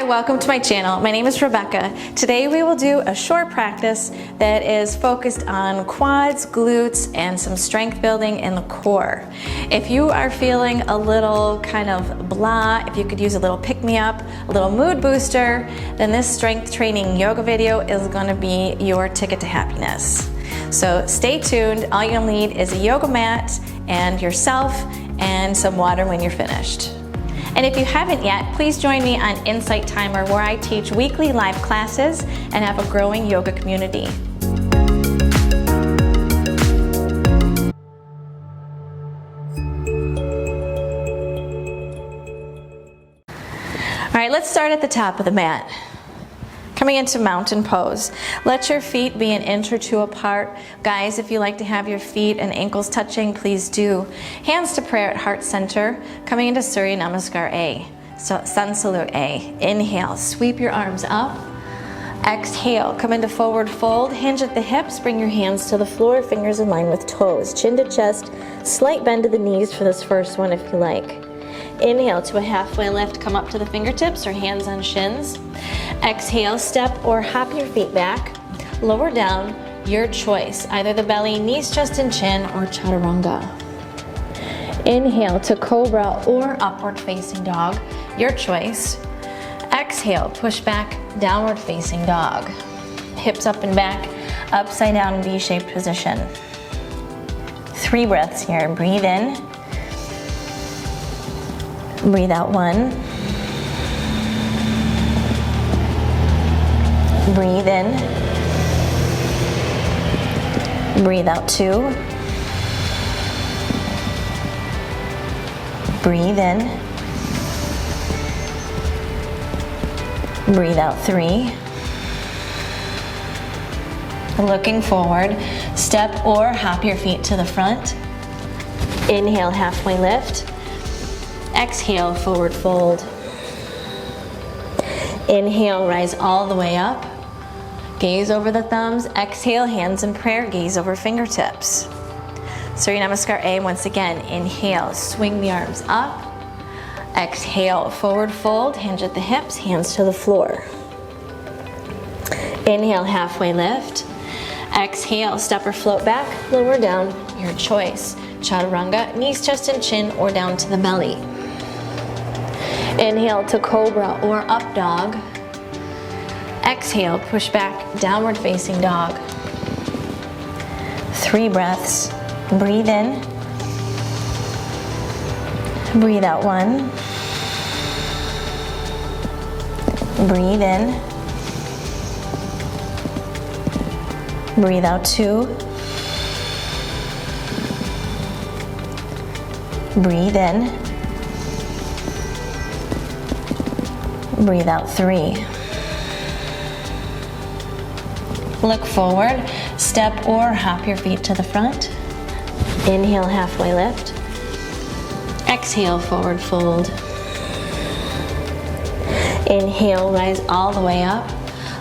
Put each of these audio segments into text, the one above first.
Hi, welcome to my channel. My name is Rebecca. Today we will do a short practice that is focused on quads, glutes, and some strength building in the core. If you are feeling a little kind of blah, if you could use a little pick-me-up, a little mood booster, then this strength training yoga video is going to be your ticket to happiness. So stay tuned. All you'll need is a yoga mat and yourself and some water when you're finished. And if you haven't yet, please join me on Insight Timer, where I teach weekly live classes and have a growing yoga community. All right, let's start at the top of the mat. Coming into mountain pose. Let your feet be an inch or two apart. Guys, if you like to have your feet and ankles touching, please do. Hands to prayer at heart center. Coming into Surya Namaskar A. So Sun Salute A. Inhale, sweep your arms up. Exhale, come into forward fold. Hinge at the hips, bring your hands to the floor, fingers in line with toes. Chin to chest, slight bend to the knees for this first one if you like. Inhale to a halfway lift, come up to the fingertips or hands on shins. Exhale, step or hop your feet back. Lower down, your choice. Either the belly, knees, chest, and chin, or chaturanga. Inhale to cobra or upward facing dog, your choice. Exhale, push back, downward facing dog. Hips up and back, upside down V-shaped position. 3 breaths here. Breathe in. Breathe out 1. Breathe in. Breathe out 2. Breathe in. Breathe out 3. Looking forward, step or hop your feet to the front. Inhale, halfway lift. Exhale, forward fold. Inhale, rise all the way up. Gaze over the thumbs. Exhale, hands in prayer, gaze over fingertips. Surya Namaskar A once again. Inhale, swing the arms up. Exhale, forward fold, hinge at the hips, hands to the floor. Inhale, halfway lift. Exhale, step or float back, lower down, your choice. Chaturanga, knees, chest, and chin, or down to the belly. Inhale to cobra or up dog. Exhale, push back, downward facing dog. 3 breaths. Breathe in. Breathe out 1. Breathe in. Breathe out 2. Breathe in. Breathe out 3. Look forward, step or hop your feet to the front. Inhale, halfway lift. Exhale, forward fold. Inhale, rise all the way up.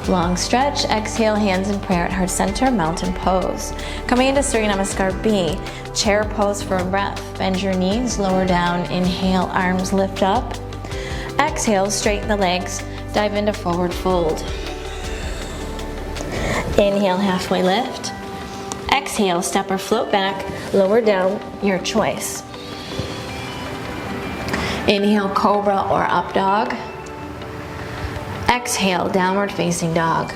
Long stretch. Exhale, hands in prayer at heart center, mountain pose. Coming into Surya Namaskar B, chair pose for a breath. Bend your knees, lower down. Inhale, arms lift up. Exhale, straighten the legs, dive into forward fold. Inhale, halfway lift. Exhale, step or float back, lower down, your choice. Inhale, cobra or up dog. Exhale, downward facing dog.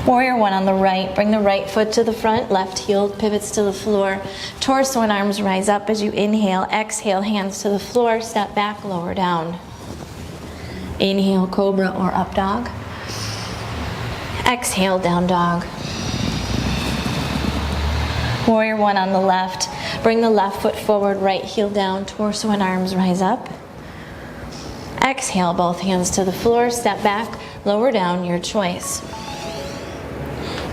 Warrior 1 on the right. Bring the right foot to the front, left heel pivots to the floor. Torso and arms rise up as you inhale. Exhale, hands to the floor, step back, lower down. Inhale, cobra or up dog. Exhale, down dog. Warrior 1 on the left. Bring the left foot forward, right heel down, torso and arms rise up. Exhale, both hands to the floor, step back, lower down, your choice.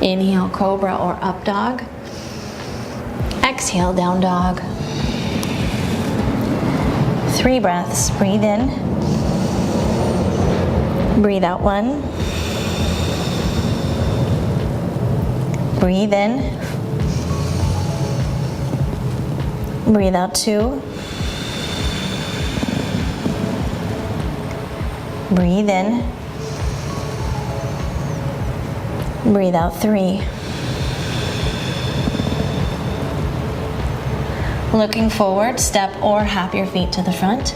Inhale, cobra or up dog. Exhale, down dog. 3 breaths. Breathe in. Breathe out 1. Breathe in. Breathe out 2. Breathe in. Breathe out 3. Looking forward, step or hop your feet to the front.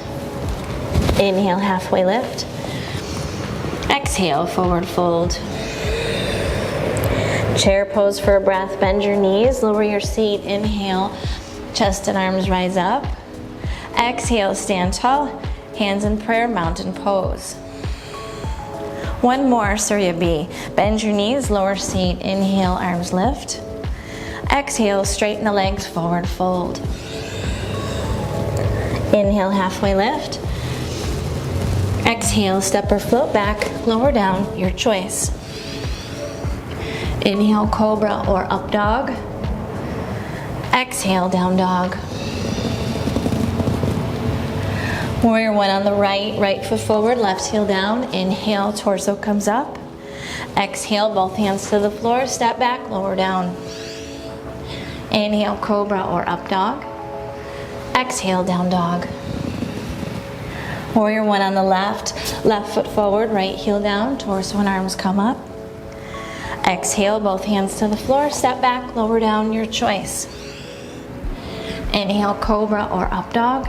Inhale, halfway lift. Exhale, forward fold. Chair pose for a breath. Bend your knees, lower your seat. Inhale, chest and arms rise up. Exhale, stand tall. Hands in prayer, mountain pose. One more, Surya B. Bend your knees, lower seat. Inhale, arms lift. Exhale, straighten the legs, forward fold. Inhale, halfway lift. Exhale, step or float back, lower down, your choice. Inhale, cobra or up dog. Exhale, down dog. Warrior 1 on the right, right foot forward, left heel down. Inhale, torso comes up. Exhale, both hands to the floor, step back, lower down. Inhale, cobra or up dog. Exhale, down dog. Warrior 1 on the left, left foot forward, right heel down, torso and arms come up. Exhale, both hands to the floor, step back, lower down, your choice. Inhale, cobra or up dog.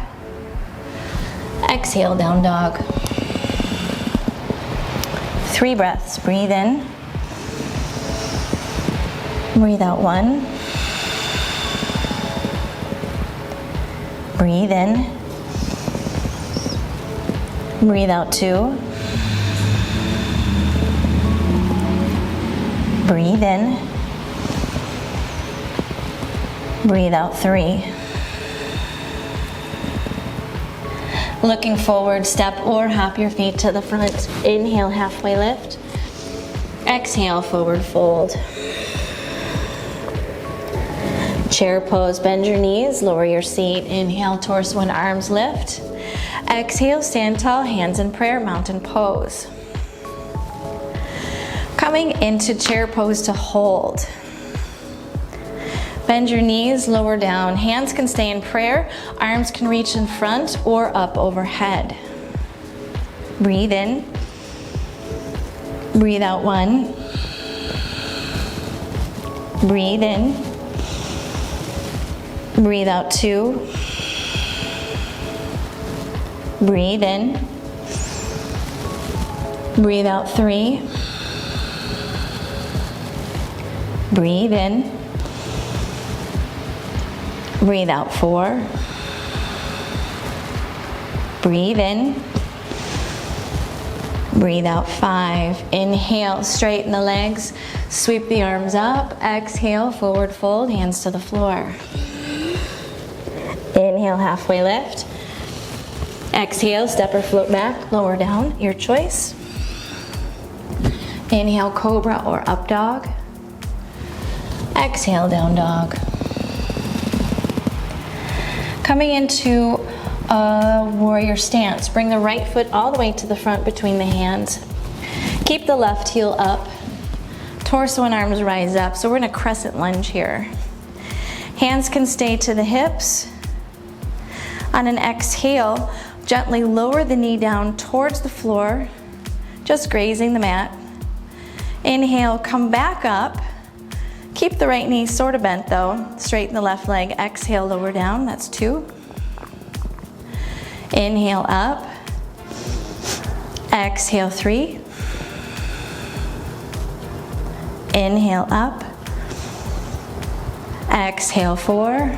Exhale, down dog. 3 breaths, breathe in. Breathe out 1. Breathe in. Breathe out 2. Breathe in. Breathe out 3. Looking forward, step or hop your feet to the front. Inhale, halfway lift. Exhale, forward fold. Chair pose, bend your knees, lower your seat. Inhale, torso and arms lift. Exhale, stand tall, hands in prayer, mountain pose. Coming into chair pose to hold. Bend your knees, lower down. Hands can stay in prayer. Arms can reach in front or up overhead. Breathe in. Breathe out 1. Breathe in. Breathe out 2. Breathe in. Breathe out 3. Breathe in. Breathe out 4. Breathe in. Breathe out 5. Inhale, straighten the legs, sweep the arms up. Exhale, forward fold, hands to the floor. Inhale, halfway lift. Exhale, step or float back, lower down, your choice. Inhale, cobra or up dog. Exhale, down dog. Coming into a warrior stance. Bring the right foot all the way to the front between the hands. Keep the left heel up. Torso and arms rise up. So we're in a crescent lunge here. Hands can stay to the hips. On an exhale, gently lower the knee down towards the floor, just grazing the mat. Inhale, come back up. Keep the right knee sort of bent though. Straighten the left leg. Exhale, lower down. That's 2. Inhale up. Exhale 3. Inhale up. Exhale 4.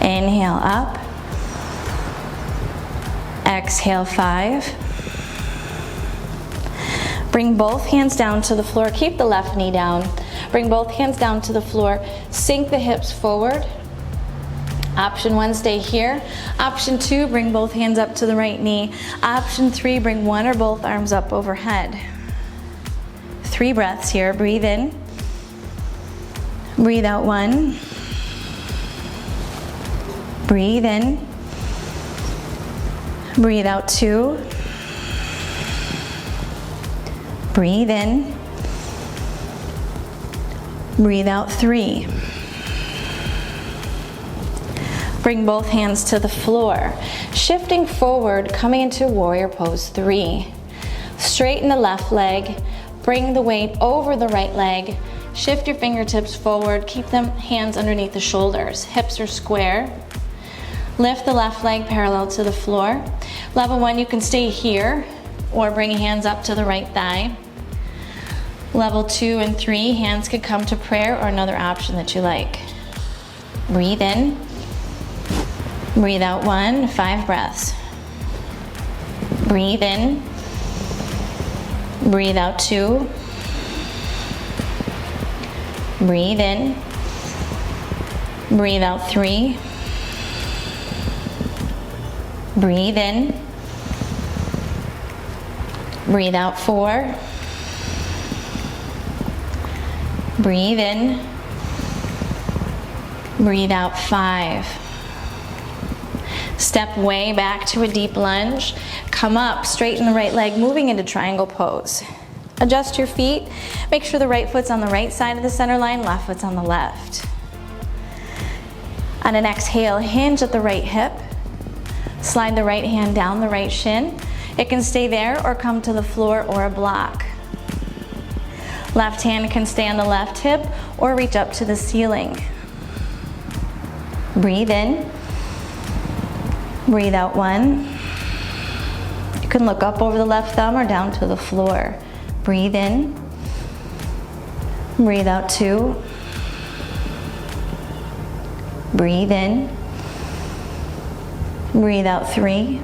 Inhale up. Exhale 5. Bring both hands down to the floor. Keep the left knee down. Bring both hands down to the floor. Sink the hips forward. Option 1, stay here. Option 2, bring both hands up to the right knee. Option 3, bring one or both arms up overhead. 3 breaths here. Breathe in. Breathe out 1. Breathe in. Breathe out 2. Breathe in. Breathe out 3. Bring both hands to the floor. Shifting forward, coming into warrior pose 3. Straighten the left leg, bring the weight over the right leg. Shift your fingertips forward, keep them hands underneath the shoulders. Hips are square. Lift the left leg parallel to the floor. Level 1, you can stay here or bring hands up to the right thigh. Level 2 and 3, hands could come to prayer or another option that you like. Breathe in. Breathe out 1, 5 breaths. Breathe in. Breathe out 2. Breathe in. Breathe out 3. Breathe in. Breathe out 4. Breathe in. Breathe out 5. Step way back to a deep lunge. Come up, straighten the right leg, moving into triangle pose. Adjust your feet. Make sure the right foot's on the right side of the center line, left foot's on the left. On an exhale, hinge at the right hip. Slide the right hand down the right shin. It can stay there or come to the floor or a block. Left hand can stay on the left hip or reach up to the ceiling. Breathe in. Breathe out 1. You can look up over the left thumb or down to the floor. Breathe in. Breathe out 2. Breathe in. Breathe out 3.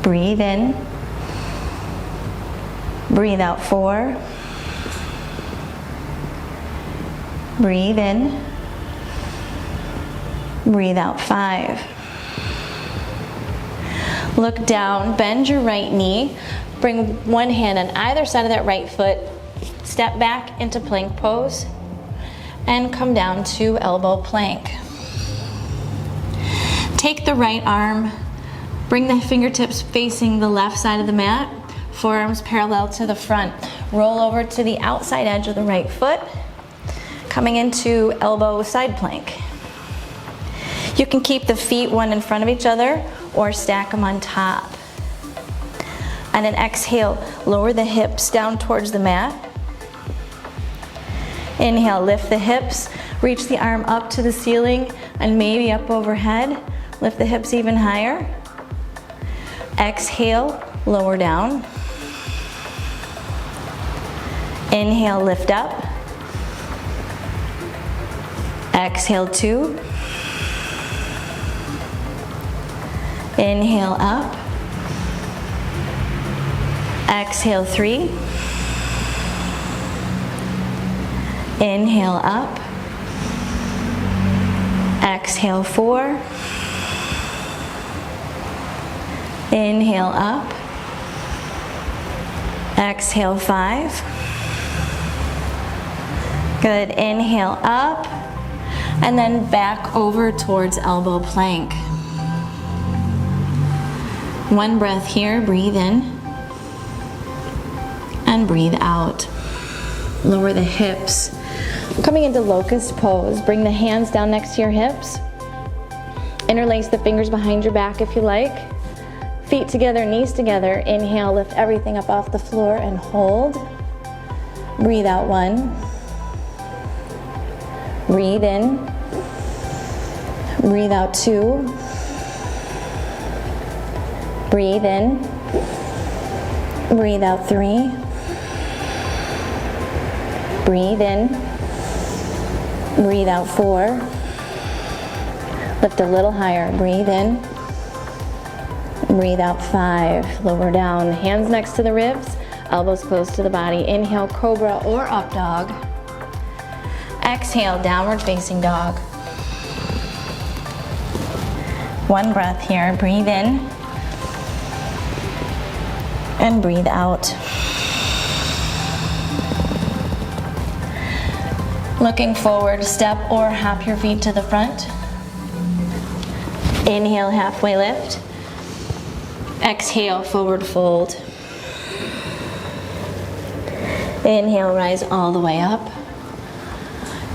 Breathe in. Breathe out 4. Breathe in. Breathe out 5. Look down, bend your right knee. Bring one hand on either side of that right foot. Step back into plank pose and come down to elbow plank. Take the right arm, bring the fingertips facing the left side of the mat, forearms parallel to the front. Roll over to the outside edge of the right foot, coming into elbow side plank. You can keep the feet one in front of each other or stack them on top. On an exhale, lower the hips down towards the mat. Inhale, lift the hips, reach the arm up to the ceiling and maybe up overhead. Lift the hips even higher. Exhale, lower down. Inhale, lift up. Exhale, 2. Inhale, up. Exhale, 3. Inhale, up. Exhale, 4. Inhale, up. Exhale, 5. Good. Inhale, up. And then back over towards elbow plank. One breath here. Breathe in. And breathe out. Lower the hips. Coming into locust pose. Bring the hands down next to your hips. Interlace the fingers behind your back if you like. Feet together, knees together. Inhale, lift everything up off the floor and hold. Breathe out 1. Breathe in. Breathe out 2. Breathe in. Breathe out 3. Breathe in. Breathe out 4. Lift a little higher. Breathe in. Breathe out 5. Lower down. Hands next to the ribs. Elbows close to the body. Inhale, cobra or up dog. Exhale, downward facing dog. One breath here. Breathe in. And breathe out. Looking forward, step or hop your feet to the front. Inhale, halfway lift. Exhale, forward fold. Inhale, rise all the way up.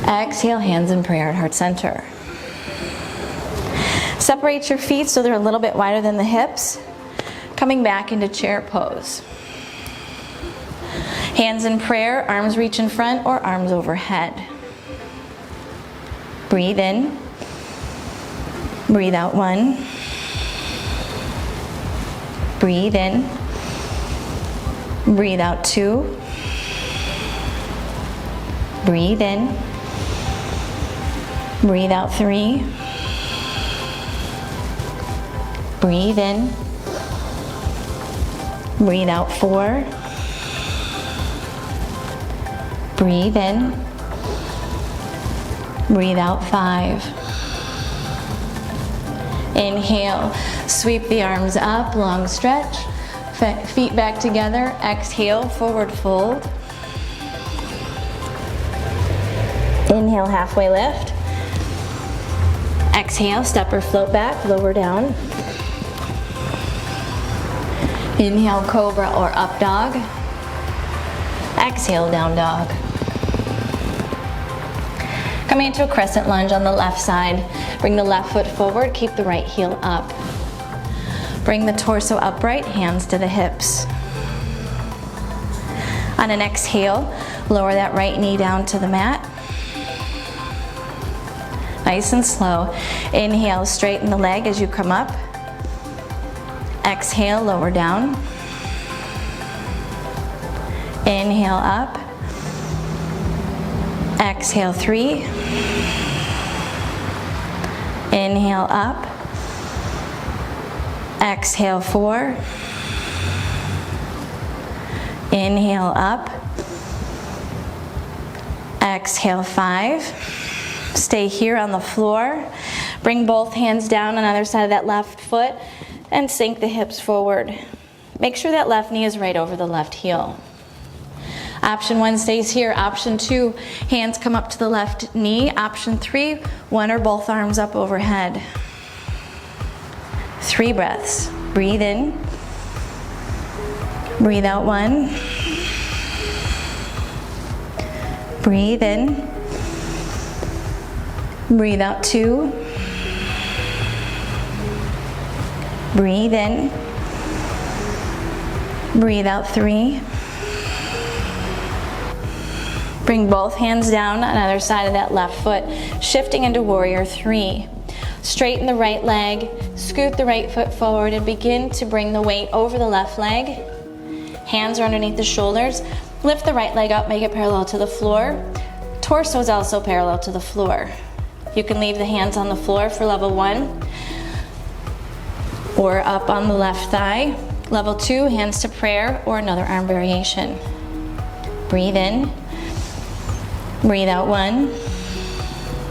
Exhale, hands in prayer at heart center. Separate your feet so they're a little bit wider than the hips. Coming back into chair pose. Hands in prayer, arms reach in front or arms overhead. Breathe in. Breathe out 1. Breathe in. Breathe out 2. Breathe in. Breathe out 3. Breathe in. Breathe out 4. Breathe in. Breathe out 5. Inhale, sweep the arms up, long stretch. Feet back together. Exhale, forward fold. Inhale, halfway lift. Exhale, step or float back, lower down. Inhale, cobra or up dog. Exhale, down dog. Coming into a crescent lunge on the left side. Bring the left foot forward, keep the right heel up. Bring the torso upright, hands to the hips. On an exhale, lower that right knee down to the mat. Nice and slow. Inhale, straighten the leg as you come up. Exhale, lower down. Inhale, up. Exhale, 3. Inhale, up. Exhale, 4. Inhale, up. Exhale, 5. Stay here on the floor. Bring both hands down on either side of that left foot and sink the hips forward. Make sure that left knee is right over the left heel. Option 1 stays here. Option 2, hands come up to the left knee. Option 3, one or both arms up overhead. 3 breaths. Breathe in. Breathe out 1. Breathe in. Breathe out 2. Breathe in. Breathe out 3. Bring both hands down on either side of that left foot, shifting into warrior 3. Straighten the right leg, scoot the right foot forward, and begin to bring the weight over the left leg. Hands are underneath the shoulders. Lift the right leg up, make it parallel to the floor. Torso is also parallel to the floor. You can leave the hands on the floor for level 1 or up on the left thigh. Level 2, hands to prayer or another arm variation. Breathe in. Breathe out 1.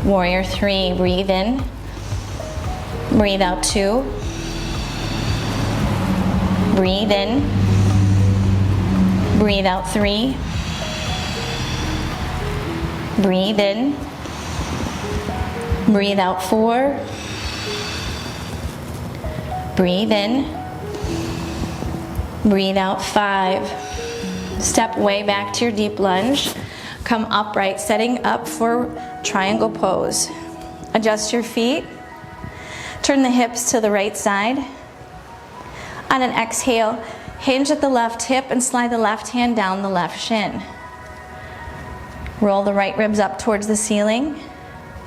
Warrior 3, breathe in. Breathe out 2. Breathe in. Breathe out 3. Breathe in. Breathe out 4. Breathe in. Breathe out 5. Step way back to your deep lunge. Come upright, setting up for triangle pose. Adjust your feet. Turn the hips to the right side. On an exhale, hinge at the left hip and slide the left hand down the left shin. Roll the right ribs up towards the ceiling.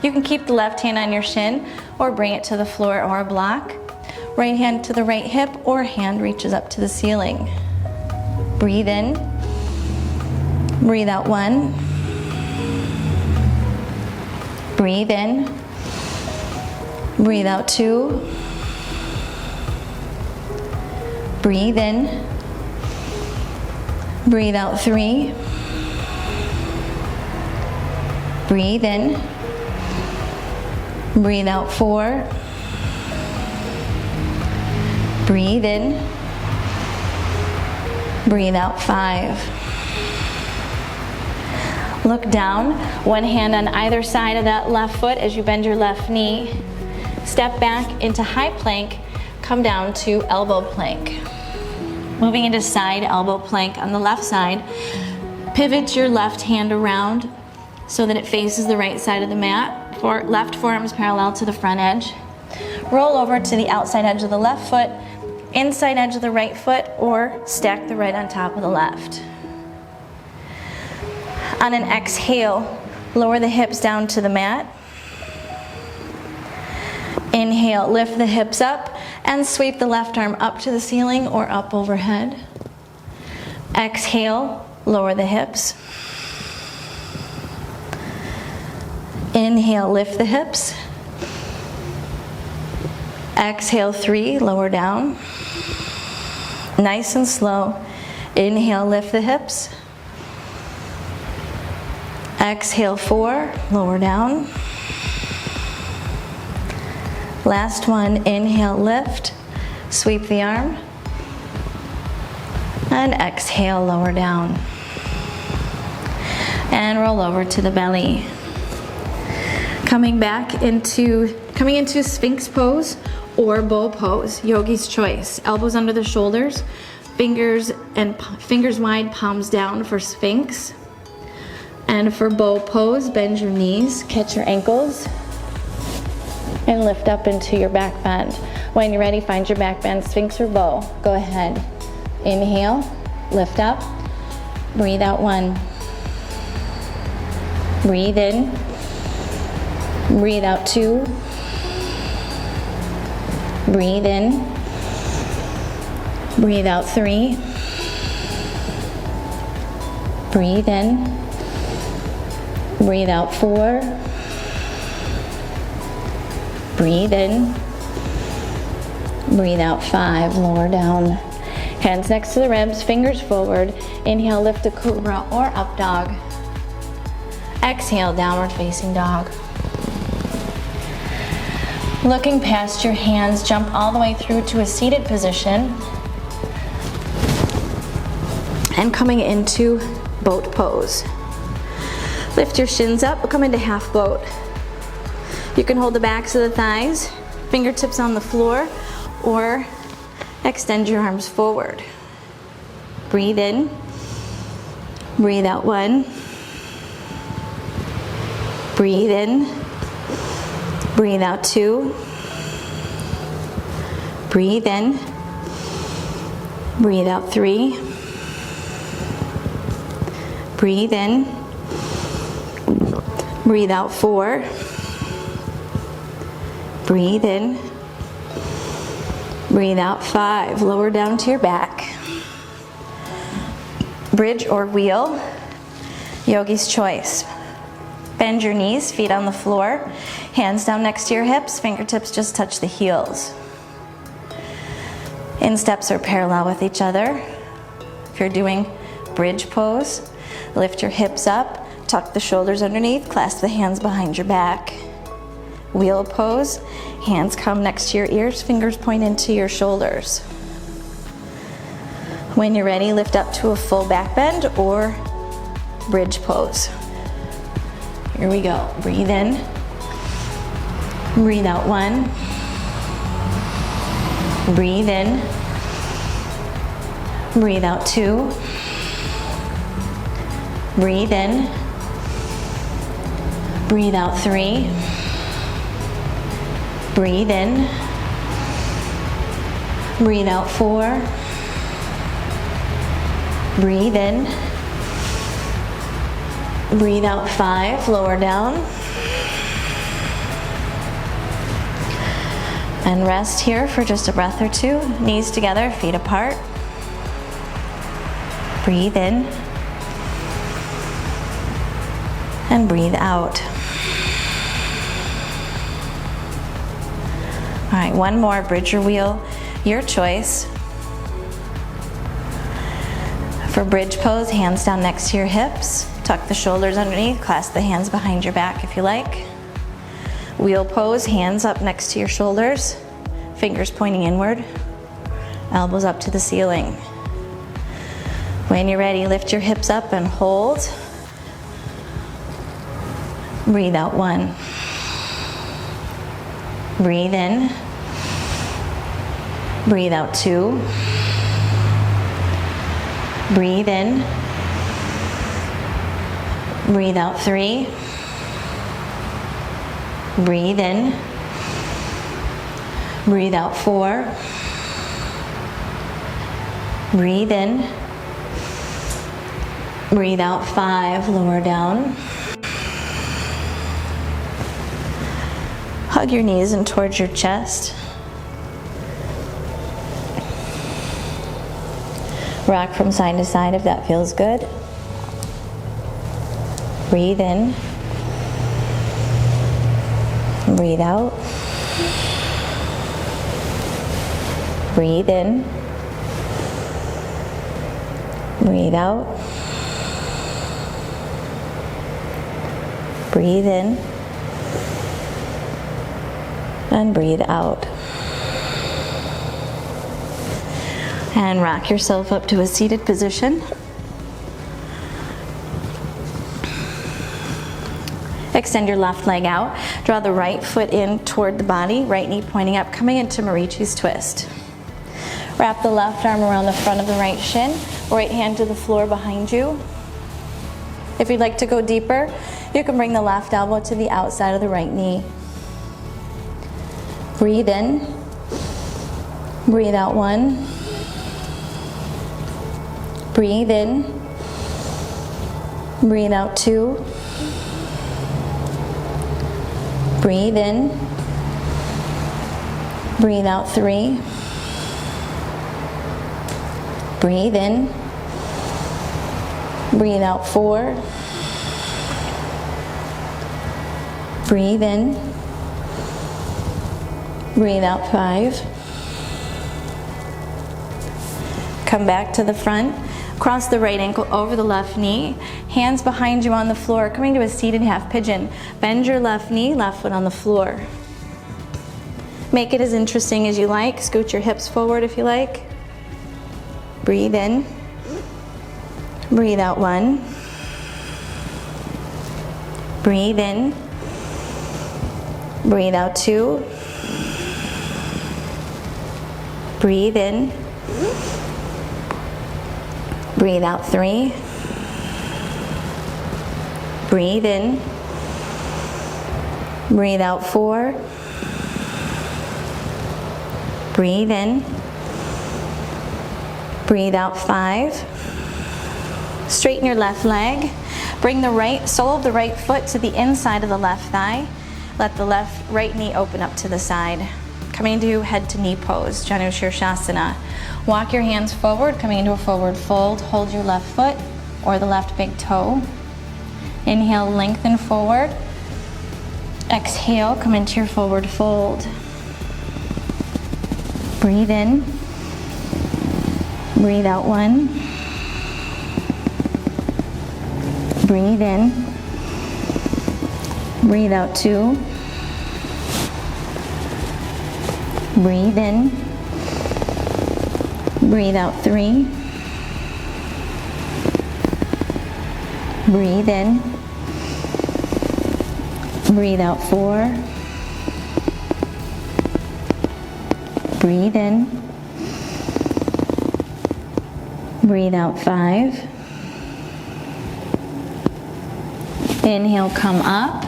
You can keep the left hand on your shin or bring it to the floor or a block. Right hand to the right hip or hand reaches up to the ceiling. Breathe in. Breathe out 1. Breathe in. Breathe out 2. Breathe in. Breathe out 3. Breathe in. Breathe out 4. Breathe in. Breathe out 5. Look down, one hand on either side of that left foot as you bend your left knee. Step back into high plank, come down to elbow plank. Moving into side elbow plank on the left side. Pivot your left hand around, so that it faces the right side of the mat. Left forearm is parallel to the front edge. Roll over to the outside edge of the left foot, inside edge of the right foot, or stack the right on top of the left. On an exhale, lower the hips down to the mat. Inhale, lift the hips up and sweep the left arm up to the ceiling or up overhead. Exhale, lower the hips. Inhale, lift the hips. Exhale, 3, lower down. Nice and slow. Inhale, lift the hips. Exhale, 4, lower down. Last one, inhale, lift. Sweep the arm. And exhale, lower down. And roll over to the belly. Coming into Sphinx pose or bow pose, yogi's choice. Elbows under the shoulders, fingers wide, palms down for Sphinx. And for bow pose, bend your knees, catch your ankles, and lift up into your back bend. When you're ready, find your back bend, Sphinx or bow. Go ahead. Inhale, lift up, breathe out 1. Breathe in, breathe out 2. Breathe in, breathe out 3. Breathe in, breathe out 4. Breathe in, breathe out 5, lower down. Hands next to the ribs, fingers forward. Inhale, lift to cobra or up dog. Exhale, downward facing dog. Looking past your hands, jump all the way through to a seated position. And coming into boat pose. Lift your shins up, come into half boat. You can hold the backs of the thighs, fingertips on the floor, or extend your arms forward. Breathe in, breathe out 1. Breathe in, breathe out 2. Breathe in, breathe out 3. Breathe in, breathe out 4. Breathe in, breathe out 5. Lower down to your back. Bridge or wheel, yogi's choice. Bend your knees, feet on the floor, hands down next to your hips, fingertips just touch the heels. Insteps are parallel with each other. If you're doing bridge pose, lift your hips up, tuck the shoulders underneath, clasp the hands behind your back. Wheel pose, hands come next to your ears, fingers point into your shoulders. When you're ready, lift up to a full back bend or bridge pose. Here we go. Breathe in, breathe out 1. Breathe in, breathe out 2. Breathe in, breathe out 3. Breathe in, breathe out 4. Breathe in, breathe out 5, lower down. And rest here for just a breath or 2. Knees together, feet apart. Breathe in, and breathe out. All right, one more, bridge or wheel, your choice. For bridge pose, hands down next to your hips, tuck the shoulders underneath, clasp the hands behind your back if you like. Wheel pose, hands up next to your shoulders, fingers pointing inward, elbows up to the ceiling. When you're ready, lift your hips up and hold. Breathe out 1. Breathe in. Breathe out 2. Breathe in. Breathe out 3. Breathe in. Breathe out 4. Breathe in. Breathe out 5. Lower down. Hug your knees in towards your chest. Rock from side to side if that feels good. Breathe in. Breathe out. Breathe in. Breathe out. Breathe in. And breathe out. And rock yourself up to a seated position. Extend your left leg out. Draw the right foot in toward the body, right knee pointing up, coming into Marichi's twist. Wrap the left arm around the front of the right shin, right hand to the floor behind you. If you'd like to go deeper, you can bring the left elbow to the outside of the right knee. Breathe in. Breathe out 1. Breathe in. Breathe out 2. Breathe in. Breathe out 3. Breathe in. Breathe out 4. Breathe in. Breathe out 5. Come back to the front. Cross the right ankle over the left knee. Hands behind you on the floor, coming to a seated half pigeon. Bend your left knee, left foot on the floor. Make it as interesting as you like. Scoot your hips forward if you like. Breathe in. Breathe out 1. Breathe in. Breathe out 2. Breathe in. Breathe out 3. Breathe in. Breathe out 4. Breathe in. Breathe out 5. Straighten your left leg. Bring the right sole of the right foot to the inside of the left thigh. Let the right knee open up to the side. Coming into head to knee pose, Janu Shirshasana. Walk your hands forward, coming into a forward fold. Hold your left foot or the left big toe. Inhale, lengthen forward. Exhale, come into your forward fold. Breathe in. Breathe out 1. Breathe in. Breathe out 2. Breathe in. Breathe out 3. Breathe in. Breathe out 4. Breathe in. Breathe out 5. Inhale, come up.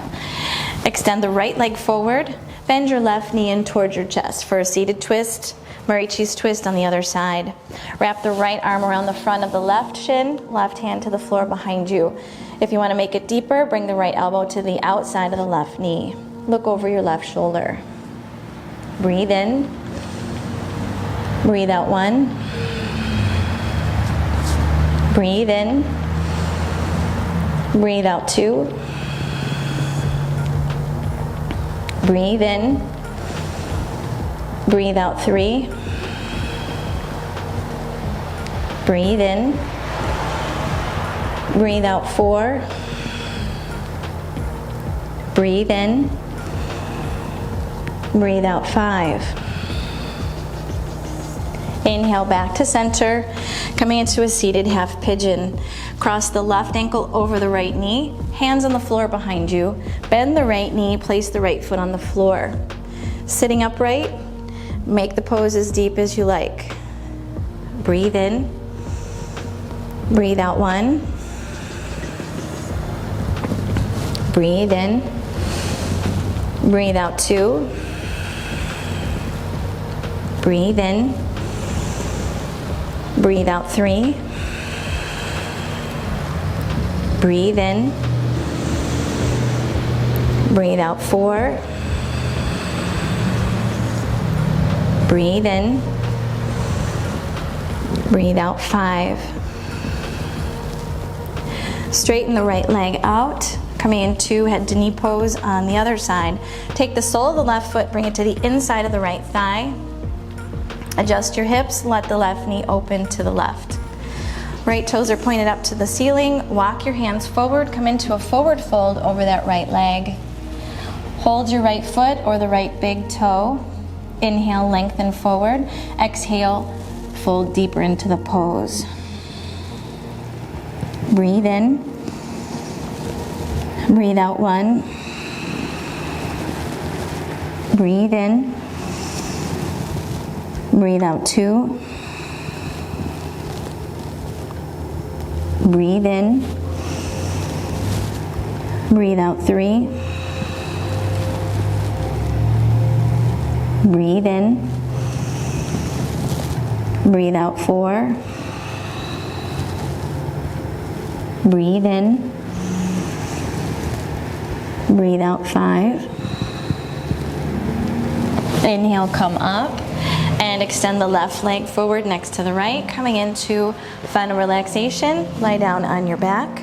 Extend the right leg forward. Bend your left knee in towards your chest for a seated twist. Marichi's twist on the other side. Wrap the right arm around the front of the left shin, left hand to the floor behind you. If you want to make it deeper, bring the right elbow to the outside of the left knee. Look over your left shoulder. Breathe in. Breathe out 1. Breathe in. Breathe out 2. Breathe in. Breathe out 3. Breathe in. Breathe out 4. Breathe in. Breathe out 5. Inhale back to center, coming into a seated half pigeon. Cross the left ankle over the right knee, hands on the floor behind you. Bend the right knee, place the right foot on the floor. Sitting upright, make the pose as deep as you like. Breathe in. Breathe out 1. Breathe in. Breathe out 2. Breathe in. Breathe out 3. Breathe in. Breathe out 4. Breathe in. Breathe out 5. Straighten the right leg out. Coming into head to knee pose on the other side. Take the sole of the left foot, bring it to the inside of the right thigh. Adjust your hips, let the left knee open to the left. Right toes are pointed up to the ceiling. Walk your hands forward, come into a forward fold over that right leg. Hold your right foot or the right big toe. Inhale, lengthen forward. Exhale, fold deeper into the pose. Breathe in. Breathe out 1. Breathe in. Breathe out 2. Breathe in. Breathe out 3. Breathe in. Breathe out 4. Breathe in. Breathe out 5. Inhale, come up and extend the left leg forward next to the right. Coming into final relaxation, lie down on your back.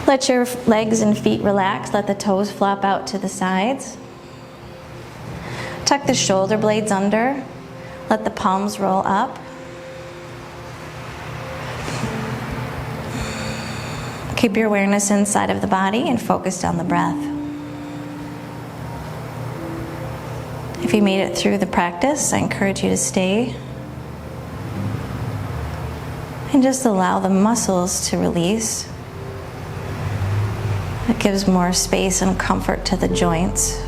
Let your legs and feet relax. Let the toes flop out to the sides. Tuck the shoulder blades under. Let the palms roll up. Keep your awareness inside of the body and focused on the breath. If you made it through the practice, I encourage you to stay and just allow the muscles to release. It gives more space and comfort to the joints.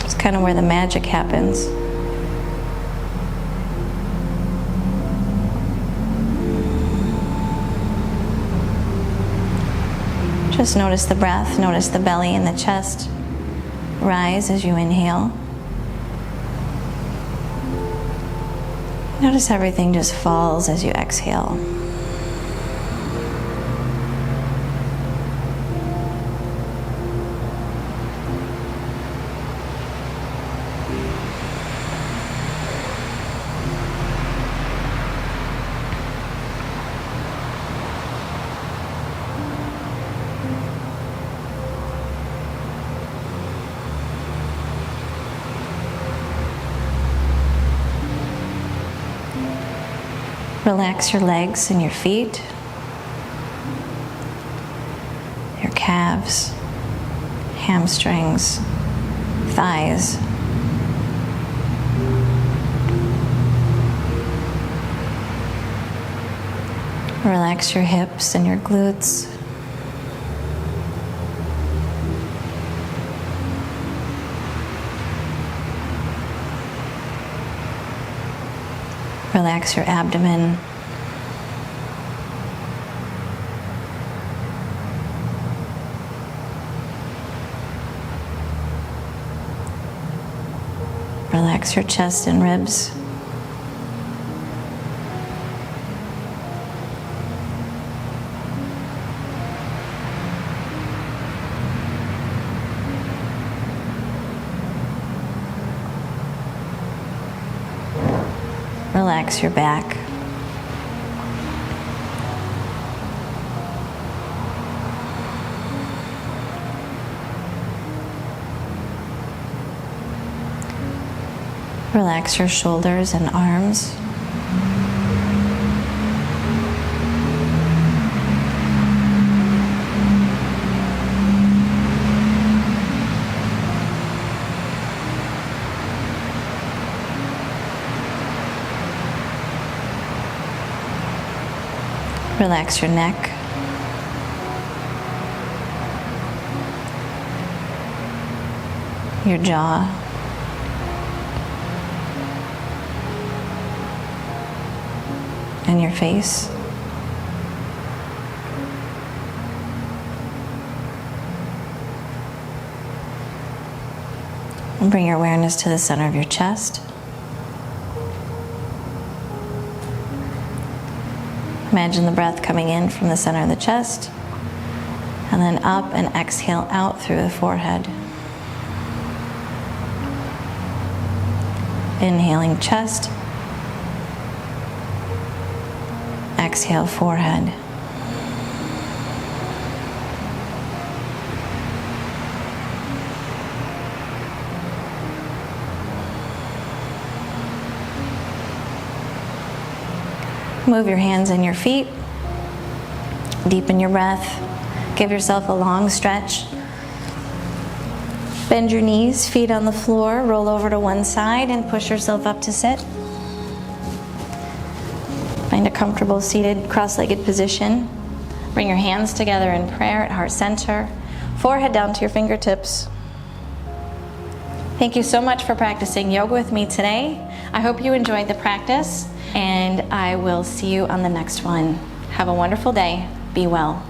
It's kind of where the magic happens. Just notice the breath, notice the belly and the chest rise as you inhale. Notice everything just falls as you exhale. Relax your legs and your feet, your calves, hamstrings, thighs. Relax your hips and your glutes. Relax your abdomen. Relax your chest and ribs. Relax your back. Relax your shoulders and arms. Relax your neck. Your jaw. And your face. And bring your awareness to the center of your chest. Imagine the breath coming in from the center of the chest, and then up and exhale out through the forehead. Inhaling chest, exhale forehead. Move your hands and your feet. Deepen your breath. Give yourself a long stretch. Bend your knees, feet on the floor, roll over to one side and push yourself up to sit. Find a comfortable seated cross-legged position. Bring your hands together in prayer at heart center. Forehead down to your fingertips. Thank you so much for practicing yoga with me today. I hope you enjoyed the practice, and I will see you on the next one. Have a wonderful day. Be well.